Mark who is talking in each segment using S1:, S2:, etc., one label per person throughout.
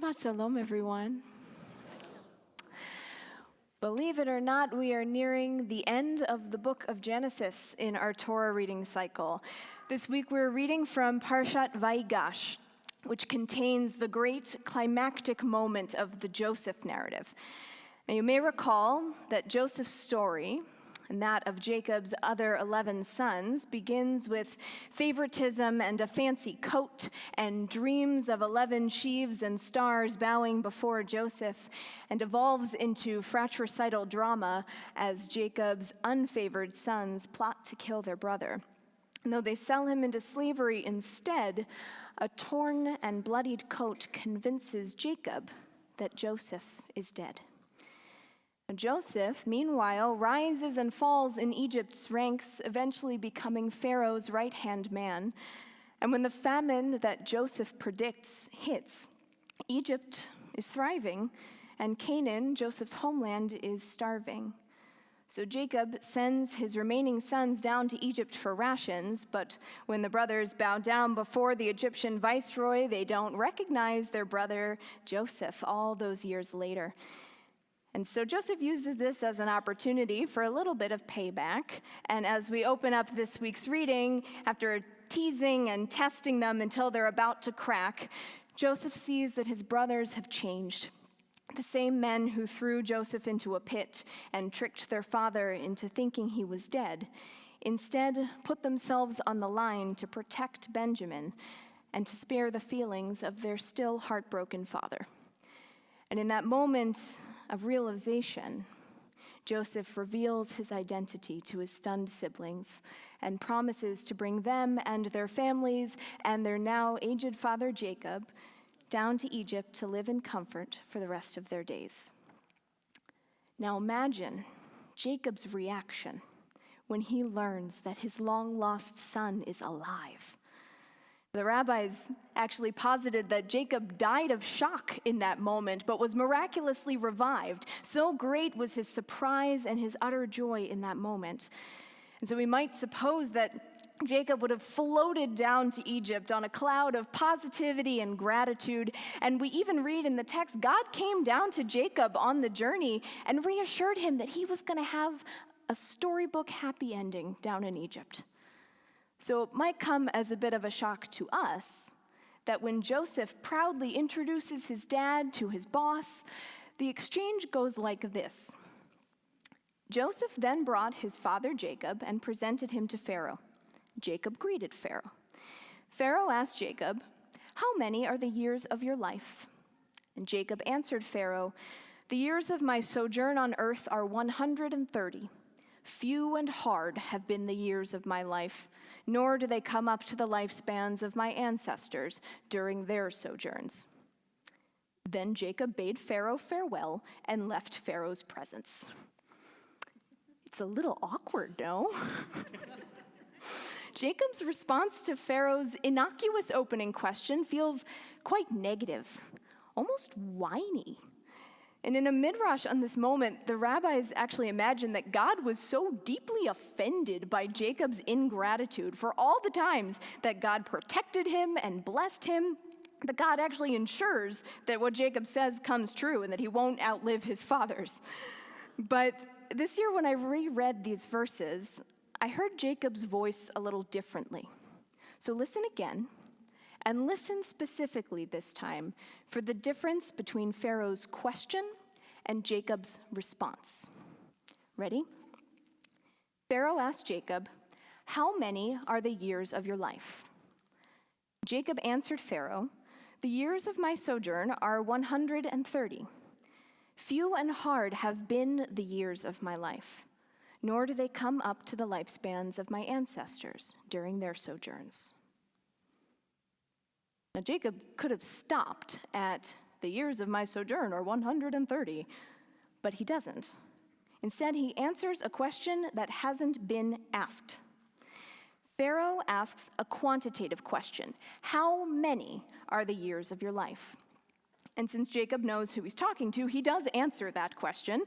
S1: Shabbat Shalom, everyone. Believe it or not, we are nearing the end of the book of Genesis in our Torah reading cycle. This week we're reading from Parshat Vayigash, which contains the great climactic moment of the Joseph narrative. Now, you may recall that Joseph's story, and that of Jacob's other 11 sons, begins with favoritism and a fancy coat and dreams of 11 sheaves and stars bowing before Joseph, and evolves into fratricidal drama as Jacob's unfavored sons plot to kill their brother. And though they sell him into slavery instead, a torn and bloodied coat convinces Jacob that Joseph is dead. Joseph, meanwhile, rises and falls in Egypt's ranks, eventually becoming Pharaoh's right-hand man. And when the famine that Joseph predicts hits, Egypt is thriving, and Canaan, Joseph's homeland, is starving. So Jacob sends his remaining sons down to Egypt for rations, but when the brothers bow down before the Egyptian viceroy, they don't recognize their brother Joseph all those years later. And so Joseph uses this as an opportunity for a little bit of payback. And as we open up this week's reading, after teasing and testing them until they're about to crack, Joseph sees that his brothers have changed. The same men who threw Joseph into a pit and tricked their father into thinking he was dead, instead put themselves on the line to protect Benjamin and to spare the feelings of their still heartbroken father. And in that moment of realization, Joseph reveals his identity to his stunned siblings and promises to bring them and their families and their now aged father Jacob down to Egypt to live in comfort for the rest of their days. Now imagine Jacob's reaction when he learns that his long-lost son is alive. The rabbis actually posited that Jacob died of shock in that moment, but was miraculously revived. So great was his surprise and his utter joy in that moment. And so we might suppose that Jacob would have floated down to Egypt on a cloud of positivity and gratitude. And we even read in the text, God came down to Jacob on the journey and reassured him that he was going to have a storybook happy ending down in Egypt. So it might come as a bit of a shock to us that when Joseph proudly introduces his dad to his boss, the exchange goes like this. Joseph then brought his father Jacob and presented him to Pharaoh. Jacob greeted Pharaoh. Pharaoh asked Jacob, "How many are the years of your life?" And Jacob answered Pharaoh, "The years of my sojourn on earth are 130. Few and hard have been the years of my life, nor do they come up to the lifespans of my ancestors during their sojourns." Then Jacob bade Pharaoh farewell and left Pharaoh's presence. It's a little awkward, no? Jacob's response to Pharaoh's innocuous opening question feels quite negative, almost whiny. And in a midrash on this moment, the rabbis actually imagine that God was so deeply offended by Jacob's ingratitude for all the times that God protected him and blessed him, that God actually ensures that what Jacob says comes true and that he won't outlive his fathers. But this year when I reread these verses, I heard Jacob's voice a little differently. So listen again. And listen specifically this time for the difference between Pharaoh's question and Jacob's response. Ready? Pharaoh asked Jacob, "How many are the years of your life?" Jacob answered Pharaoh, "The years of my sojourn are 130. Few and hard have been the years of my life, nor do they come up to the lifespans of my ancestors during their sojourns." Now, Jacob could have stopped at "the years of my sojourn are 130, but he doesn't. Instead, he answers a question that hasn't been asked. Pharaoh asks a quantitative question. How many are the years of your life? And since Jacob knows who he's talking to, he does answer that question,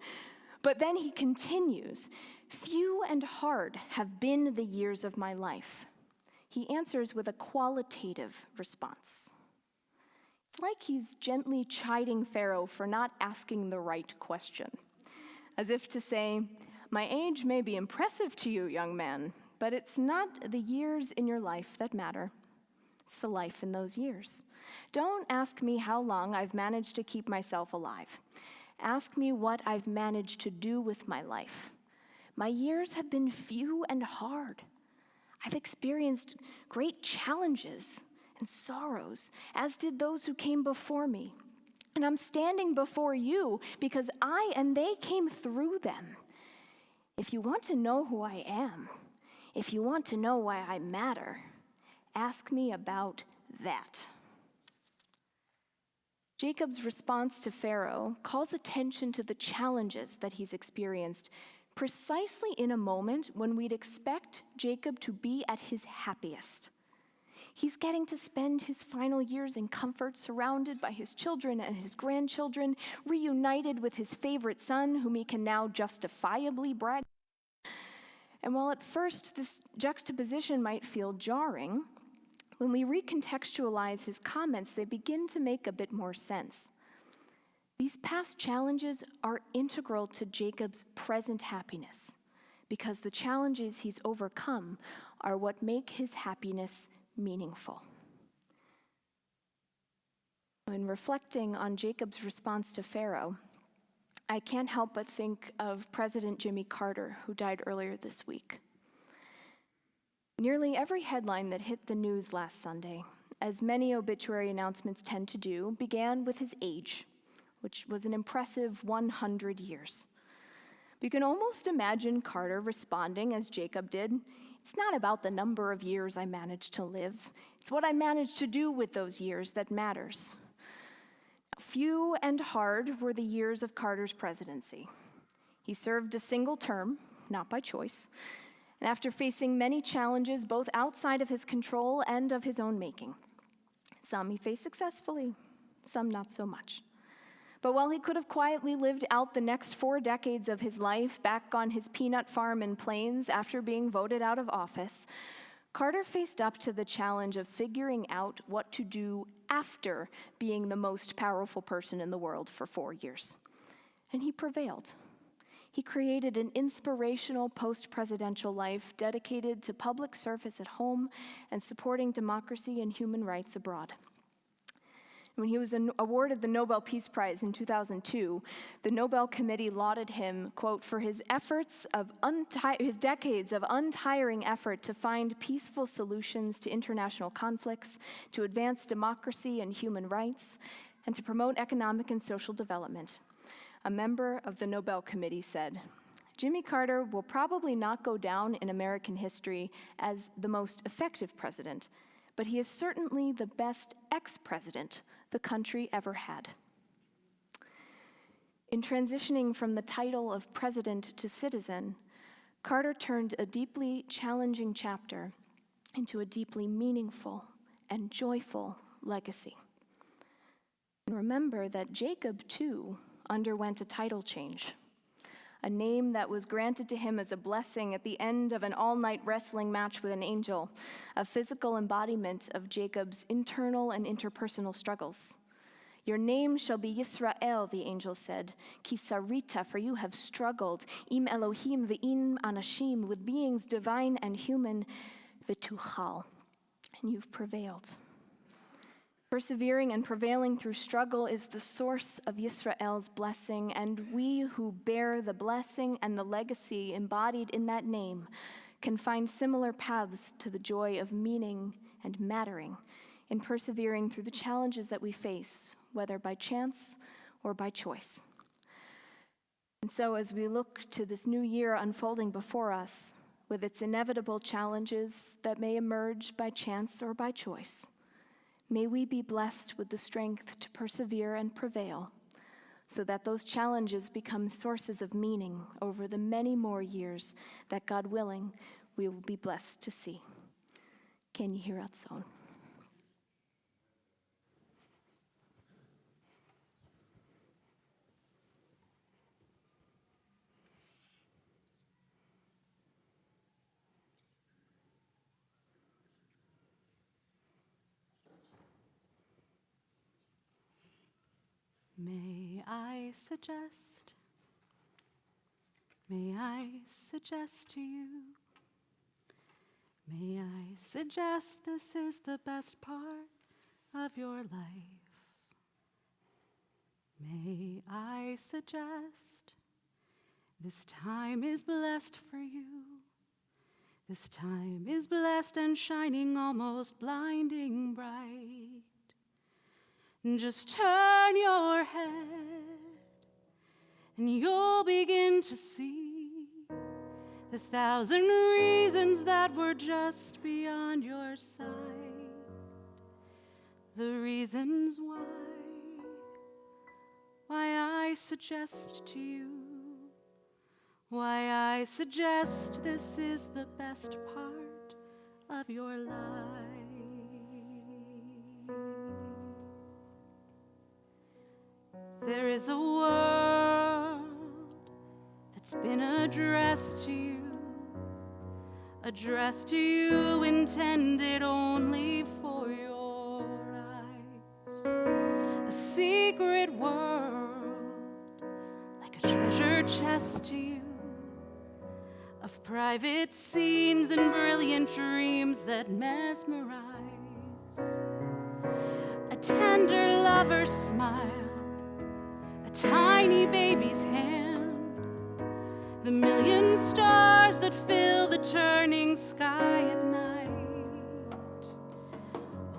S1: but then he continues, "Few and hard have been the years of my life." He answers with a qualitative response. It's like he's gently chiding Pharaoh for not asking the right question, as if to say, "My age may be impressive to you, young man, but it's not the years in your life that matter. It's the life in those years. Don't ask me how long I've managed to keep myself alive. Ask me what I've managed to do with my life. My years have been few and hard. I've experienced great challenges and sorrows, as did those who came before me. And I'm standing before you because I and they came through them. If you want to know who I am, if you want to know why I matter, ask me about that." Jacob's response to Pharaoh calls attention to the challenges that he's experienced precisely in a moment when we'd expect Jacob to be at his happiest. He's getting to spend his final years in comfort, surrounded by his children and his grandchildren, reunited with his favorite son, whom he can now justifiably brag. And while at first this juxtaposition might feel jarring, when we recontextualize his comments, they begin to make a bit more sense. These past challenges are integral to Jacob's present happiness, because the challenges he's overcome are what make his happiness meaningful. In reflecting on Jacob's response to Pharaoh, I can't help but think of President Jimmy Carter, who died earlier this week. Nearly every headline that hit the news last Sunday, as many obituary announcements tend to do, began with his age, which was an impressive 100 years. But you can almost imagine Carter responding as Jacob did. "It's not about the number of years I managed to live. It's what I managed to do with those years that matters." Few and hard were the years of Carter's presidency. He served a single term, not by choice, and after facing many challenges both outside of his control and of his own making. Some he faced successfully, some not so much. But while he could have quietly lived out the next 4 decades of his life back on his peanut farm in Plains after being voted out of office, Carter faced up to the challenge of figuring out what to do after being the most powerful person in the world for 4 years. And he prevailed. He created an inspirational post-presidential life dedicated to public service at home and supporting democracy and human rights abroad. When he was awarded the Nobel Peace Prize in 2002, the Nobel Committee lauded him, quote, "for his efforts of his decades of untiring effort to find peaceful solutions to international conflicts, to advance democracy and human rights, and to promote economic and social development." A member of the Nobel Committee said, "Jimmy Carter will probably not go down in American history as the most effective president, but he is certainly the best ex-president the country ever had." In transitioning from the title of president to citizen, Carter turned a deeply challenging chapter into a deeply meaningful and joyful legacy. And remember that Jacob, too, underwent a title change, a name that was granted to him as a blessing at the end of an all-night wrestling match with an angel, a physical embodiment of Jacob's internal and interpersonal struggles. "Your name shall be Yisrael," the angel said, "Ki sarita, for you have struggled, im Elohim ve'im anashim, with beings divine and human, v'tuchal, and you've prevailed." Persevering and prevailing through struggle is the source of Yisrael's blessing, and we who bear the blessing and the legacy embodied in that name can find similar paths to the joy of meaning and mattering in persevering through the challenges that we face, whether by chance or by choice. And so as we look to this new year unfolding before us, with its inevitable challenges that may emerge by chance or by choice, may we be blessed with the strength to persevere and prevail, so that those challenges become sources of meaning over the many more years that, God willing, we will be blessed to see. Can you hear Ratzon?
S2: May I suggest to you, may I suggest this is the best part of your life. May I suggest this time is blessed for you. This time is blessed and shining almost blinding bright. Just turn your head and you'll begin to see the thousand reasons that were just beyond your sight. The reasons why I suggest to you, why I suggest this is the best part of your life. There is a world that's been addressed to you, intended only for your eyes. A secret world, like a treasure chest to you, of private scenes and brilliant dreams that mesmerize. A tender lover's smile, a tiny baby's hand, the million stars that fill the turning sky at night.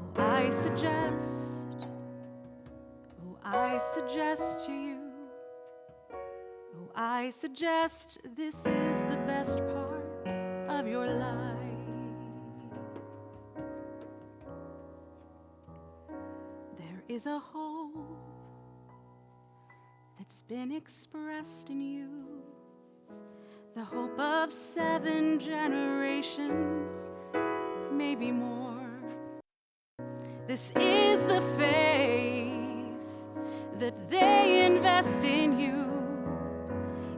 S2: Oh, I suggest to you, oh, I suggest this is the best part of your life. There is a hope that's been expressed in you, the hope of 7 generations, maybe more. This is the faith that they invest in you.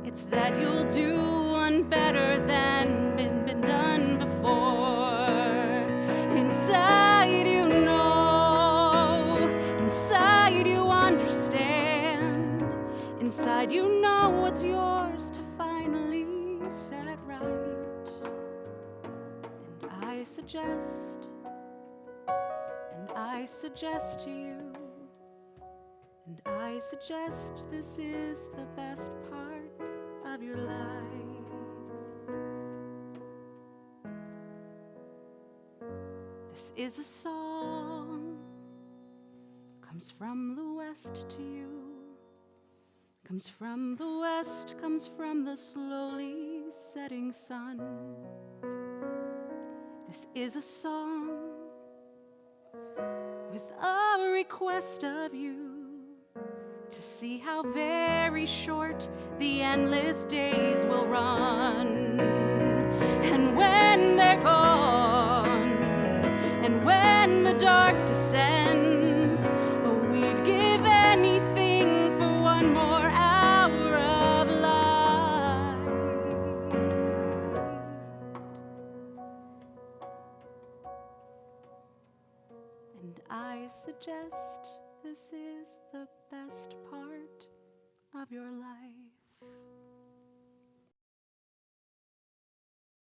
S2: It's that you'll do one better than been done before. Inside you know, inside you understand, inside you know what's yours to finally set right. And I suggest to you, and I suggest this is the best part of your life. This is a song, comes from the west to you, comes from the west, comes from the slowly setting sun. This is a song with a request of you to see how very short the endless days will run. And when they're gone, and when the dark descends, oh, we'd give anything for one more hour of light. And I suggest this is the best part of your life.